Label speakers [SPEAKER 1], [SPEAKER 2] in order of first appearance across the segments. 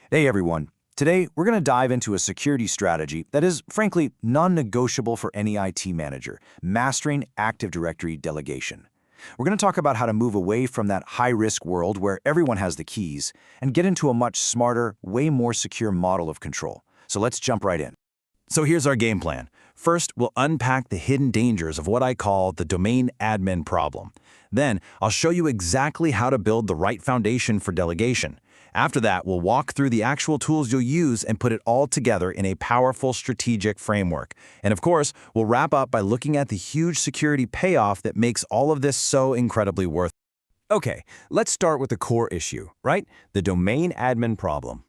[SPEAKER 1] Hey everyone. Today, we're going to dive into a security strategy that is, frankly, non-negotiable for any IT manager, mastering Active Directory delegation. We're going to talk about how to move away from that high-risk world where everyone has the keys and get into a much smarter, way more secure model of control. So let's jump right in. So here's our game plan. First, we'll unpack the hidden dangers of what I call the domain admin problem. Then, I'll show you exactly how to build the right foundation for delegation. After that, we'll walk through the actual tools you'll use and put it all together in a powerful strategic framework. And of course, we'll wrap up by looking at the huge security payoff that makes all of this so incredibly worth it. Okay, let's start with the core issue, right? The domain admin problem.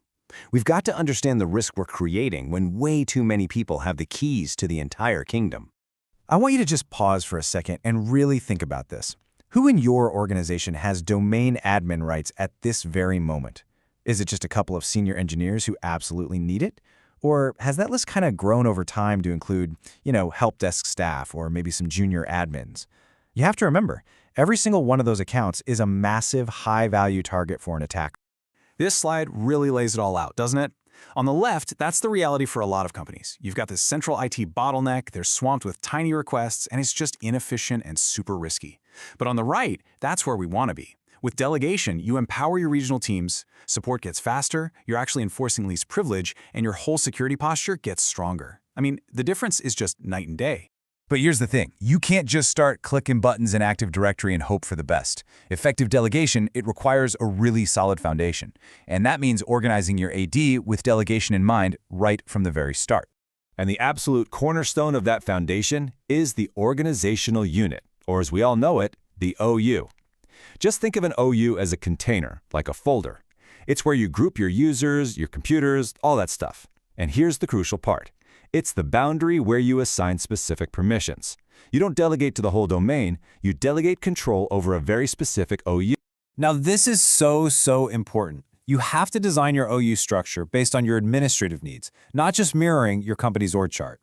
[SPEAKER 1] We've got to understand the risk we're creating when way too many people have the keys to the entire kingdom. I want you to just pause for a second and really think about this. Who in your organization has domain admin rights at this very moment? Is it just a couple of senior engineers who absolutely need it? Or has that list kind of grown over time to include, help desk staff or maybe some junior admins? You have to remember, every single one of those accounts is a massive high-value target for an attacker. This slide really lays it all out, doesn't it? On the left, that's the reality for a lot of companies. You've got this central IT bottleneck, they're swamped with tiny requests, and it's just inefficient and super risky. But on the right, that's where we want to be. With delegation, you empower your regional teams, support gets faster, you're actually enforcing least privilege, and your whole security posture gets stronger. I mean, the difference is just night and day. But here's the thing. You can't just start clicking buttons in Active Directory and hope for the best. Effective delegation, it requires a really solid foundation. And that means organizing your AD with delegation in mind right from the very start.
[SPEAKER 2] And the absolute cornerstone of that foundation is the organizational unit, or as we all know it, the OU. Just think of an OU as a container, like a folder. It's where you group your users, your computers, all that stuff. And here's the crucial part. It's the boundary where you assign specific permissions. You don't delegate to the whole domain, you delegate control over a very specific OU.
[SPEAKER 3] Now this is so important. You have to design your OU structure based on your administrative needs, not just mirroring your company's org chart.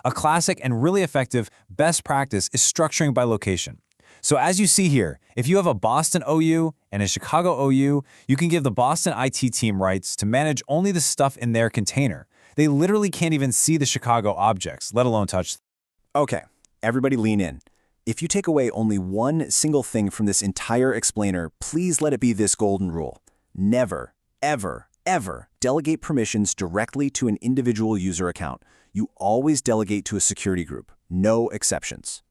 [SPEAKER 3] A classic and really effective best practice is structuring by location. So as you see here, if you have a Boston OU and a Chicago OU, you can give the Boston IT team rights to manage only the stuff in their container. They literally can't even see the Chicago objects, let alone touch them.
[SPEAKER 1] Okay, everybody lean in. If you take away only one single thing from this entire explainer, please let it be this golden rule. Never, ever delegate permissions directly to an individual user account. You always delegate to a security group, no exceptions.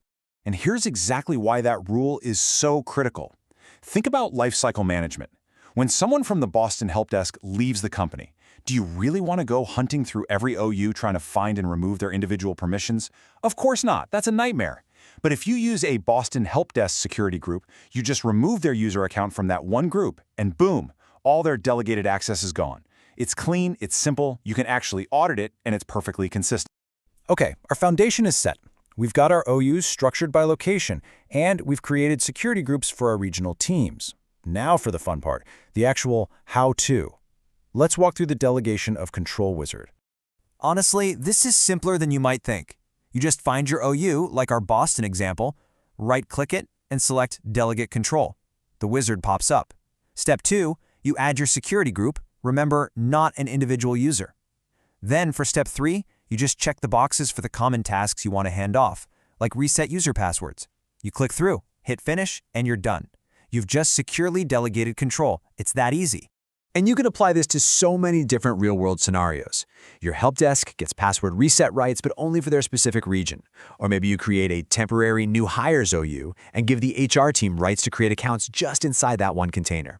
[SPEAKER 1] And here's exactly why that rule is so critical. Think about lifecycle management. When someone from the Boston help desk leaves the company, do you really want to go hunting through every OU trying to find and remove their individual permissions? Of course not. That's a nightmare. But if you use a Boston help desk security group, you just remove their user account from that one group, and boom, all their delegated access is gone. It's clean, it's simple, you can actually audit it, and it's perfectly consistent. Okay, our foundation is set. We've got our OUs structured by location, and we've created security groups for our regional teams. Now for the fun part, the actual how-to. Let's walk through the Delegation of Control Wizard.
[SPEAKER 3] Honestly, this is simpler than you might think. You just find your OU, like our Boston example, right-click it, and select Delegate Control. The wizard pops up. Step 2, you add your security group, remember, not an individual user. Then for Step 3, you just check the boxes for the common tasks you want to hand off, like reset user passwords. You click through, hit Finish, and you're done. You've just securely delegated control. It's that easy.
[SPEAKER 4] And you can apply this to so many different real-world scenarios. Your help desk gets password reset rights, but only for their specific region. Or maybe you create a temporary new hires OU and give the HR team rights to create accounts just inside that one container.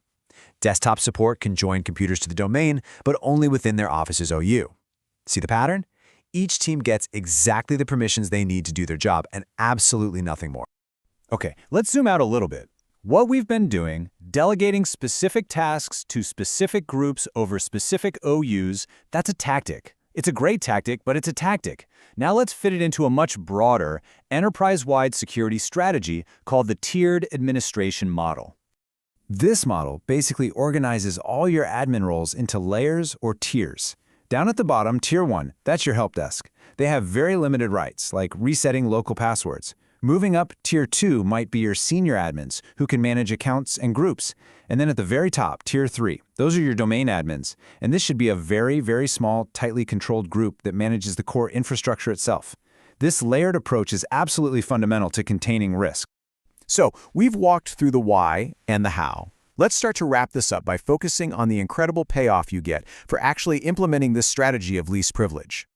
[SPEAKER 4] Desktop support can join computers to the domain, but only within their office's OU. See the pattern? Each team gets exactly the permissions they need to do their job and absolutely nothing more.
[SPEAKER 1] Okay, let's zoom out a little bit. What we've been doing, delegating specific tasks to specific groups over specific OUs, that's a tactic. It's a great tactic, but it's a tactic. Now let's fit it into a much broader, enterprise-wide security strategy called the tiered administration model. This model basically organizes all your admin roles into layers or tiers. Down at the bottom, Tier 1, that's your help desk. They have very limited rights, like resetting local passwords. Moving up, Tier 2 might be your senior admins, who can manage accounts and groups. And then at the very top, Tier 3, those are your domain admins. And this should be a very, very small, tightly controlled group that manages the core infrastructure itself. This layered approach is absolutely fundamental to containing risk.
[SPEAKER 5] So, we've walked through the why and the how. Let's start to wrap this up by focusing on the incredible payoff you get for actually implementing this strategy of least privilege.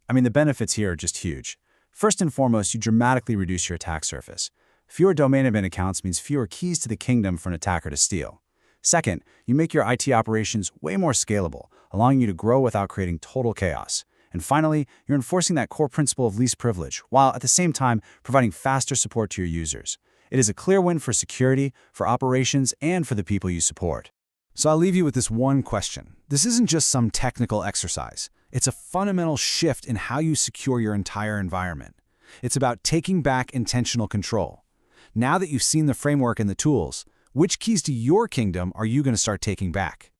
[SPEAKER 6] I mean, the benefits here are just huge. First and foremost, you dramatically reduce your attack surface. Fewer domain admin accounts means fewer keys to the kingdom for an attacker to steal. Second, you make your IT operations way more scalable, allowing you to grow without creating total chaos. And finally, you're enforcing that core principle of least privilege, while at the same time providing faster support to your users. It is a clear win for security, for operations, and for the people you support.
[SPEAKER 1] So I'll leave you with this one question. This isn't just some technical exercise. It's a fundamental shift in how you secure your entire environment. It's about taking back intentional control. Now that you've seen the framework and the tools, which keys to your kingdom are you going to start taking back?